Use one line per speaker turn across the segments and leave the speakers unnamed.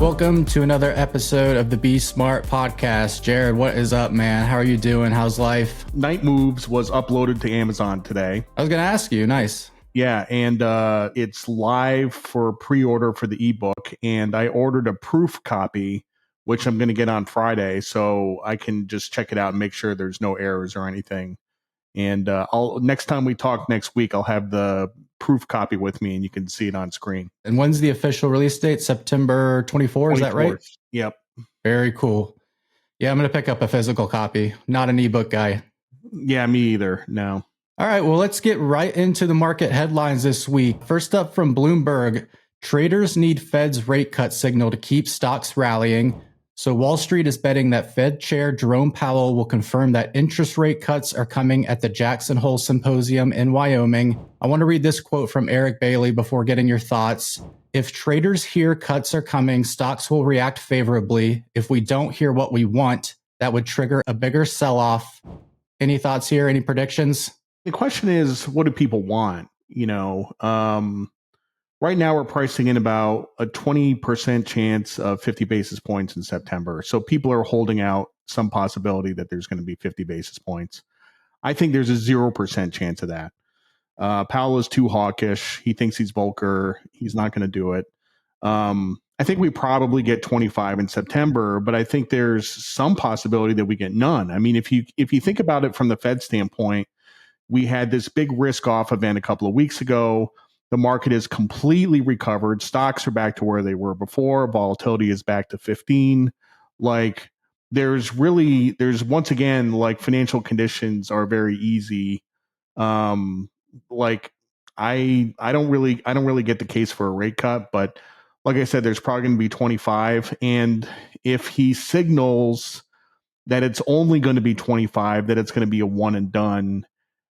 Welcome to another episode of the Be Smart podcast. Jared, what is up, man? How are you doing? How's life?
Night Moves was uploaded to Amazon today.
I was going to ask you. Nice.
Yeah, and it's live for pre-order for the ebook, and I ordered a proof copy, which I'm going to get on Friday, so I can just check it out and make sure there's no errors or anything. And next time we talk next week, I'll have the proof copy with me, and you can see it on screen.
And when's the official release date? September 24, is that right?
Yep.
Very cool. Yeah, I'm going to pick up a physical copy. Not an ebook guy.
Yeah, me either. No.
All right, well, let's get right into the market headlines this week. First up from Bloomberg, traders need Fed's rate cut signal to keep stocks rallying. So Wall Street is betting that Fed Chair Jerome Powell will confirm that interest rate cuts are coming at the Jackson Hole Symposium in Wyoming. I want to read this quote from Eric Bailey before getting your thoughts. If traders hear cuts are coming, stocks will react favorably. If we don't hear what we want, that would trigger a bigger sell-off. Any thoughts here? Any predictions?
The question is, what do people want? Right now we're pricing in about a 20% chance of 50 basis points in September. So people are holding out some possibility that there's going to be 50 basis points. I think there's a 0% chance of that. Powell is too hawkish. He thinks he's Volcker. He's not going to do it. I think we probably get 25 in September, but I think there's some possibility that we get none. I mean, if you think about it from the Fed standpoint, we had this big risk off event a couple of weeks ago. The market is completely recovered. Stocks are back to where they were before. Volatility is back to 15. There's once again, financial conditions are very easy. I don't really get the case for a rate cut, but like I said, there's probably going to be 25. And if he signals that it's only going to be 25, that it's going to be a one and done,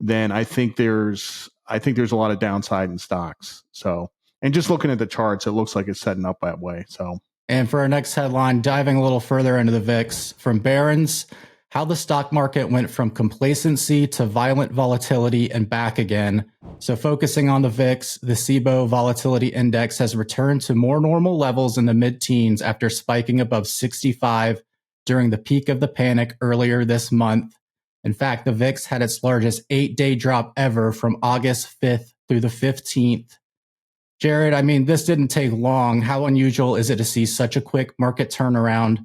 then I think there's a lot of downside in stocks. So, and just looking at the charts, it looks like it's setting up that way. So,
and for our next headline, diving a little further into the VIX from Barron's, how the stock market went from complacency to violent volatility and back again. So focusing on the VIX, the SIBO Volatility Index has returned to more normal levels in the mid-teens after spiking above 65 during the peak of the panic earlier this month. In fact, the VIX had its largest 8-day drop ever from August 5th through the 15th. Jared, I mean, this didn't take long. How unusual is it to see such a quick market turnaround?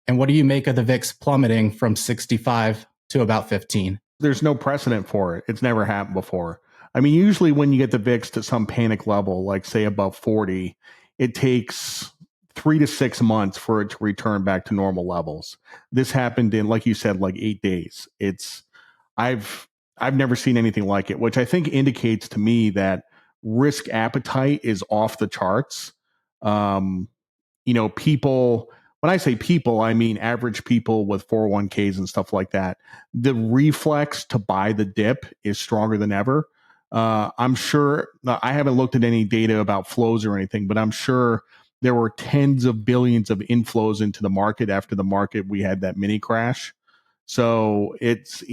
And what do you make of the VIX plummeting from 65 to about 15?
There's no precedent for it. It's never happened before. I mean, usually when you get the VIX to some panic level, like say above 40, it takes 3 to 6 months for it to return back to normal levels. This happened in, like you said, 8 days. I've never seen anything like it, which I think indicates to me that risk appetite is off the charts. People, when I say people, I mean average people with 401ks and stuff like that. The reflex to buy the dip is stronger than ever. I'm sure, I haven't looked at any data about flows or anything, but I'm sure there were tens of billions of inflows into the market after we had that mini crash. So it's,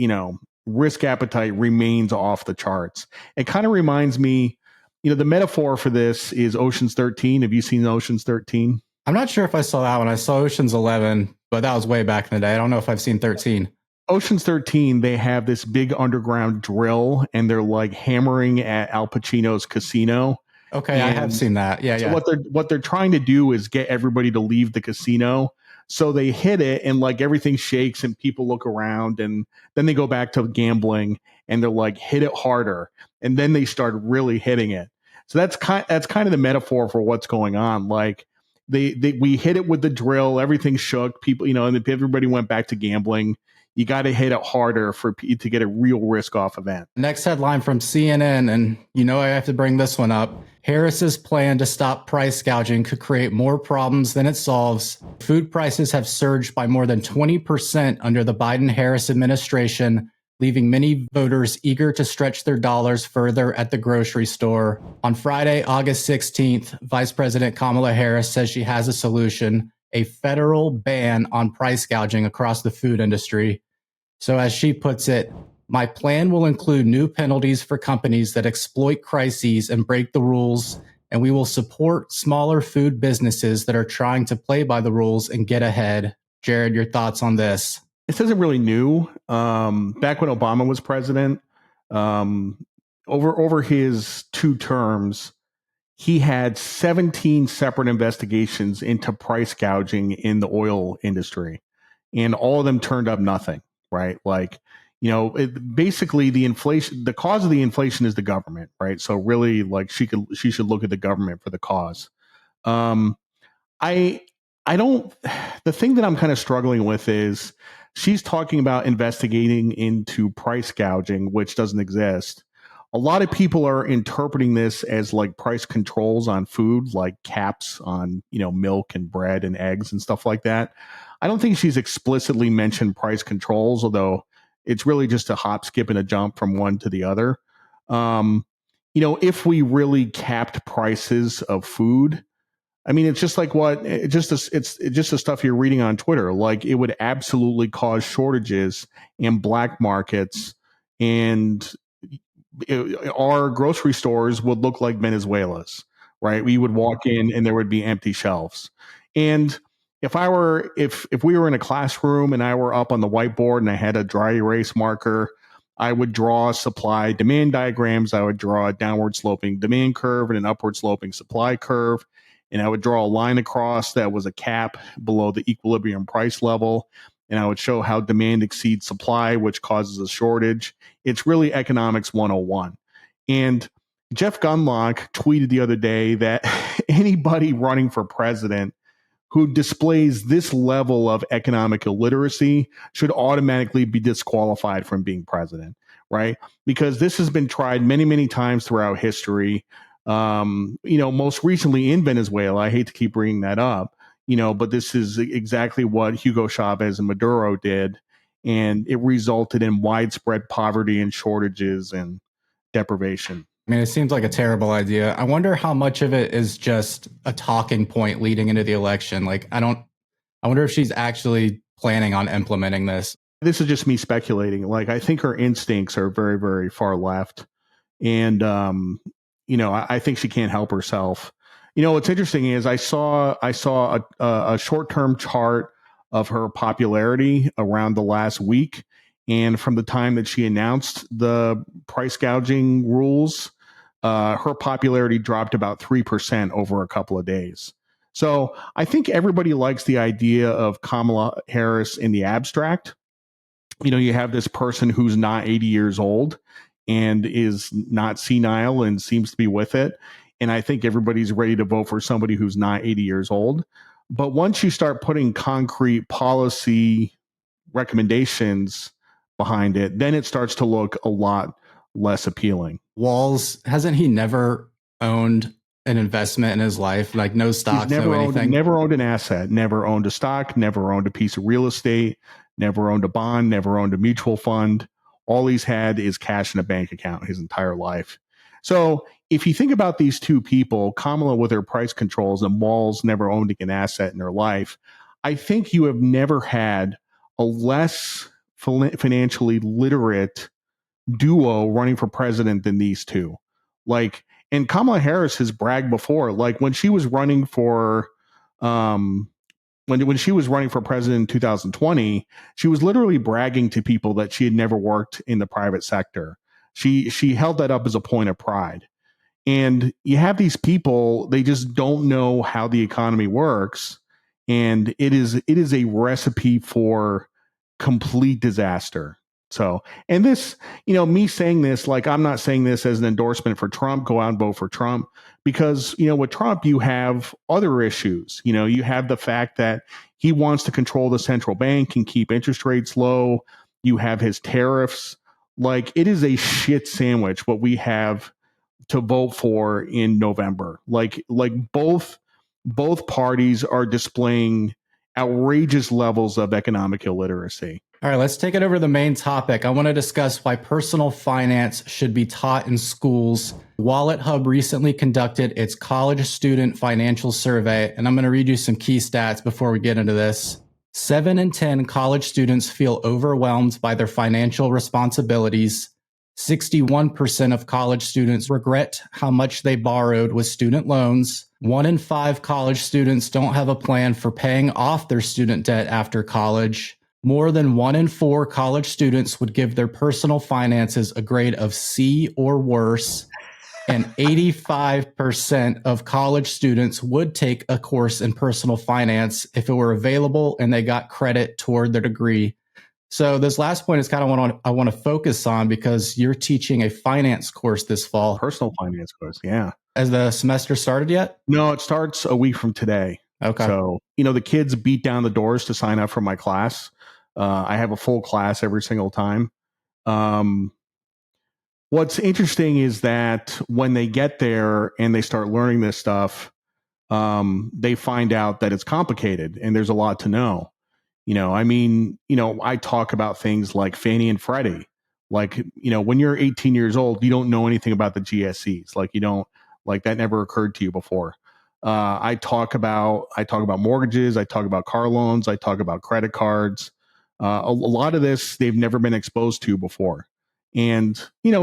risk appetite remains off the charts. It kind of reminds me, the metaphor for this is Ocean's 13. Have you seen Ocean's 13?
I'm not sure if I saw that one. I saw Ocean's 11, but that was way back in the day. I don't know if I've seen 13.
Ocean's 13, they have this big underground drill and they're hammering at Al Pacino's casino.
Okay, I have seen that. Yeah,
so what they're trying to do is get everybody to leave the casino. So they hit it and everything shakes and people look around and then they go back to gambling and they're hit it harder. And then they start really hitting it. So that's kind of the metaphor for what's going on. We hit it with the drill, everything shook, people, and everybody went back to gambling. You got to hit it harder to get a real risk off event.
Next headline from CNN, and I have to bring this one up. Harris's plan to stop price gouging could create more problems than it solves. Food prices have surged by more than 20% under the Biden-Harris administration, leaving many voters eager to stretch their dollars further at the grocery store. On Friday, August 16th, Vice President Kamala Harris says she has a solution, a federal ban on price gouging across the food industry. So as she puts it, my plan will include new penalties for companies that exploit crises and break the rules, and we will support smaller food businesses that are trying to play by the rules and get ahead. Jared, your thoughts on this?
This isn't really new. Back when Obama was president, over his 2 terms, he had 17 separate investigations into price gouging in the oil industry, and all of them turned up nothing. Right? Like, basically the inflation, the cause of the inflation is the government, right? So really, like, she should look at the government for the cause. I don't. The thing that I'm kind of struggling with is she's talking about investigating into price gouging, which doesn't exist. A lot of people are interpreting this as like price controls on food, like caps on, milk and bread and eggs and stuff like that. I don't think she's explicitly mentioned price controls, although it's really just a hop, skip, and a jump from one to the other. If we really capped prices of food, I mean, it's just like it's just the stuff you're reading on Twitter. Like, it would absolutely cause shortages and black markets, and our grocery stores would look like Venezuela's, right? We would walk in and there would be empty shelves. And if we were in a classroom and I were up on the whiteboard and I had a dry erase marker, I would draw supply demand diagrams. I would draw a downward sloping demand curve and an upward sloping supply curve. And I would draw a line across that was a cap below the equilibrium price level. And I would show how demand exceeds supply, which causes a shortage. It's really economics 101. And Jeff Gundlach tweeted the other day that anybody running for president who displays this level of economic illiteracy should automatically be disqualified from being president, right? Because this has been tried many, many times throughout history. Most recently in Venezuela. I hate to keep bringing that up, but this is exactly what Hugo Chavez and Maduro did. And it resulted in widespread poverty and shortages and deprivation.
I mean, it seems like a terrible idea. I wonder how much of it is just a talking point leading into the election. Like, I wonder if she's actually planning on implementing this.
This is just me speculating. Like, I think her instincts are very, very far left. And, I think she can't help herself. What's interesting is I saw a short-term chart of her popularity around the last week. And from the time that she announced the price gouging rules, her popularity dropped about 3% over a couple of days. So I think everybody likes the idea of Kamala Harris in the abstract. You have this person who's not 80 years old and is not senile and seems to be with it. And I think everybody's ready to vote for somebody who's not 80 years old. But once you start putting concrete policy recommendations behind it, then it starts to look a lot less appealing.
Walls, hasn't he never owned an investment in his life? Like, no stocks, no anything?
Never owned an asset, never owned a stock, never owned a piece of real estate, never owned a bond, never owned a mutual fund. All he's had is cash in a bank account his entire life. So if you think about these two people, Kamala with her price controls and Walls never owning an asset in her life, I think you have never had a less financially literate duo running for president than these two. Like, and Kamala Harris has bragged before, like when she was running for when she was running for president in 2020, she was literally bragging to people that she had never worked in the private sector. She held that up as a point of pride. And you have these people, they just don't know how the economy works. And it is a recipe for complete disaster. So, and this, me saying this, like, I'm not saying this as an endorsement for Trump, go out and vote for Trump, because, with Trump, you have other issues. You have the fact that he wants to control the central bank and keep interest rates low. You have his tariffs. Like, it is a shit sandwich what we have to vote for in November. Like both parties are displaying outrageous levels of economic illiteracy.
All right, let's take it over to the main topic. I want to discuss why personal finance should be taught in schools. Wallet Hub recently conducted its college student financial survey, and I'm going to read you some key stats before we get into this. 7 in 10 college students feel overwhelmed by their financial responsibilities. 61% of college students regret how much they borrowed with student loans. 1 in 5 college students don't have a plan for paying off their student debt after college. More than 1 in 4 college students would give their personal finances a grade of C or worse. And 85% of college students would take a course in personal finance if it were available and they got credit toward their degree. So this last point is kind of what I want to focus on, because you're teaching a finance course this fall.
Personal finance course, yeah.
Has the semester started yet?
No, it starts a week from today.
Okay.
So, the kids beat down the doors to sign up for my class. I have a full class every single time. What's interesting is that when they get there and they start learning this stuff, they find out that it's complicated and there's a lot to know. I talk about things like Fannie and Freddie. Like, when you're 18 years old, you don't know anything about the GSEs. Like that never occurred to you before. I talk about mortgages. I talk about car loans. I talk about credit cards. A lot of this they've never been exposed to before. And,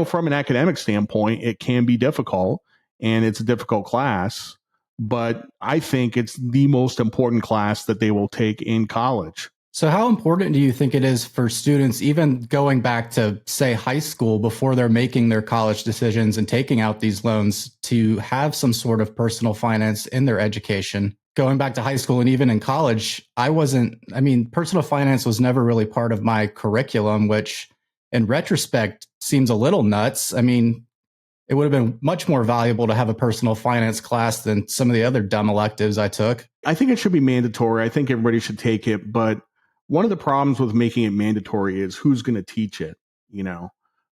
from an academic standpoint, it can be difficult and it's a difficult class, but I think it's the most important class that they will take in college.
So how important do you think it is for students, even going back to, say, high school, before they're making their college decisions and taking out these loans, to have some sort of personal finance in their education? Going back to high school and even in college, personal finance was never really part of my curriculum, which in retrospect seems a little nuts. I mean, it would have been much more valuable to have a personal finance class than some of the other dumb electives I took.
I think it should be mandatory. I think everybody should take it. But one of the problems with making it mandatory is who's going to teach it,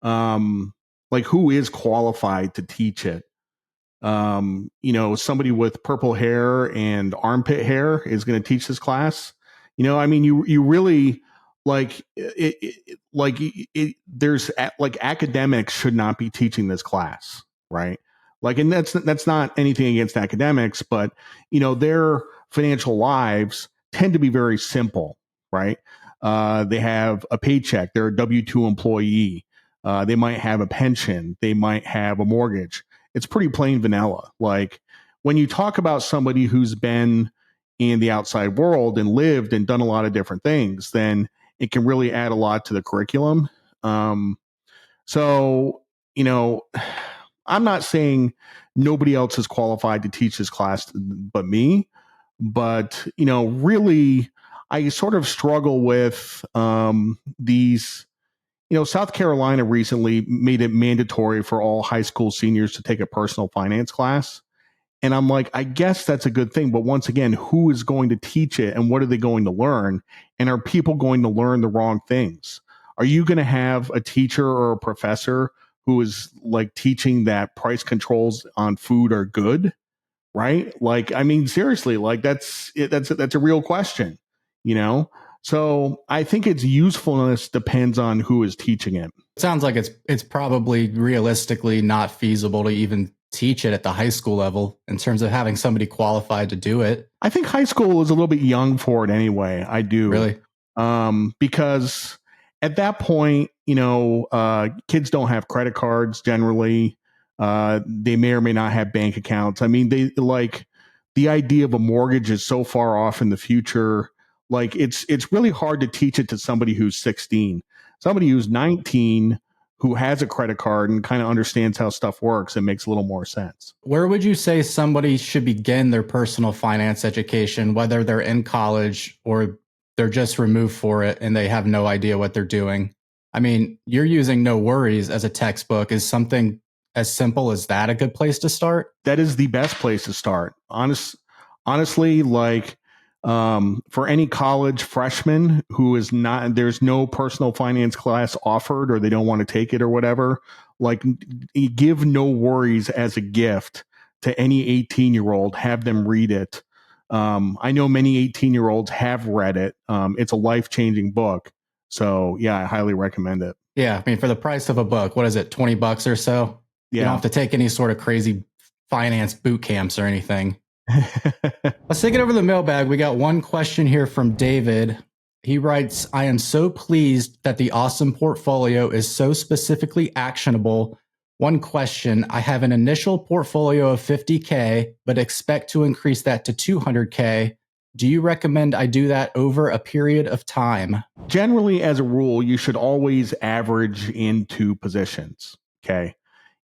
like who is qualified to teach it. Somebody with purple hair and armpit hair is going to teach this class. You really there's academics should not be teaching this class, right? And that's not anything against academics, but their financial lives tend to be very simple, right? They have a paycheck. They're a W-2 employee. They might have a pension. They might have a mortgage. It's pretty plain vanilla. Like when you talk about somebody who's been in the outside world and lived and done a lot of different things, then it can really add a lot to the curriculum. So, I'm not saying nobody else is qualified to teach this class but me, but, really, I sort of struggle with these. South Carolina recently made it mandatory for all high school seniors to take a personal finance class. And I'm like, I guess that's a good thing. But once again, who is going to teach it and what are they going to learn? And are people going to learn the wrong things? Are you going to have a teacher or a professor who is like teaching that price controls on food are good? Right? Seriously, that's a real question, So I think its usefulness depends on who is teaching it.
It sounds like it's probably realistically not feasible to even teach it at the high school level in terms of having somebody qualified to do it.
I think high school is a little bit young for it anyway. I do.
Really?
Because at that point, kids don't have credit cards generally. They may or may not have bank accounts. The idea of a mortgage is so far off in the future. It's really hard to teach it to somebody who's 16. Somebody who's 19 who has a credit card and kind of understands how stuff works, it makes a little more sense.
Where would you say somebody should begin their personal finance education, whether they're in college or they're just removed for it and they have no idea what they're doing? I mean, you're using No Worries as a textbook. Is something as simple as that a good place to start?
That is the best place to start. Honestly, for any college freshman who is not, there's no personal finance class offered or they don't want to take it or whatever, give No Worries as a gift to any 18-year-old, have them read it. I know many 18-year-olds have read it. It's a life-changing book. So yeah, I highly recommend it.
Yeah. I mean, for the price of a book, what is it? $20 or so?
Yeah.
You don't have to take any sort of crazy finance boot camps or anything. Let's take it over to the mailbag. We got one question here from David. He writes, I am so pleased that the awesome portfolio is so specifically actionable. One question, I have an initial portfolio of 50K, but expect to increase that to 200K. Do you recommend I do that over a period of time?
Generally, as a rule, you should always average into positions. Okay.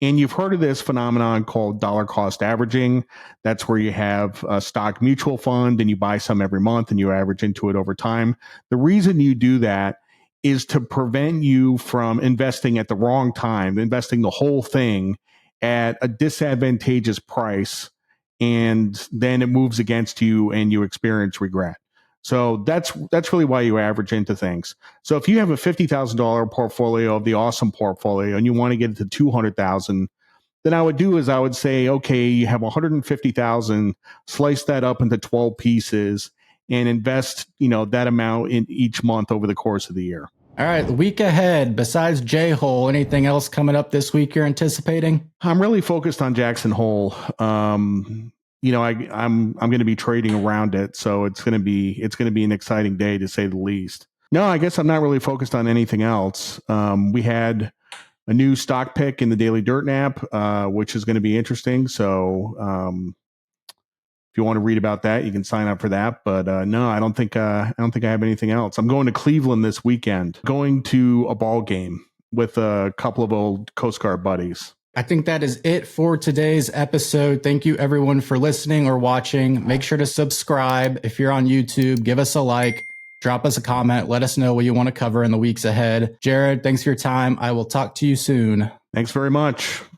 And you've heard of this phenomenon called dollar cost averaging. That's where you have a stock mutual fund and you buy some every month and you average into it over time. The reason you do that is to prevent you from investing at the wrong time, investing the whole thing at a disadvantageous price. And then it moves against you and you experience regret. So that's really why you average into things. So if you have a $50,000 portfolio of the awesome portfolio and you want to get it to 200,000, then I would say, okay, you have 150,000, slice that up into 12 pieces and invest, that amount in each month over the course of the year.
All right, the week ahead, besides J-Hole, anything else coming up this week you're anticipating?
I'm really focused on Jackson Hole. I'm going to be trading around it, so it's going to be an exciting day to say the least. No, I guess I'm not really focused on anything else. We had a new stock pick in the Daily Dirt app, which is going to be interesting. So if you want to read about that, you can sign up for that. But no, I don't think I have anything else. I'm going to Cleveland this weekend, going to a ball game with a couple of old Coast Guard buddies.
I think that is it for today's episode. Thank you everyone for listening or watching. Make sure to subscribe. If you're on YouTube, give us a like, drop us a comment. Let us know what you want to cover in the weeks ahead. Jared, thanks for your time. I will talk to you soon.
Thanks very much.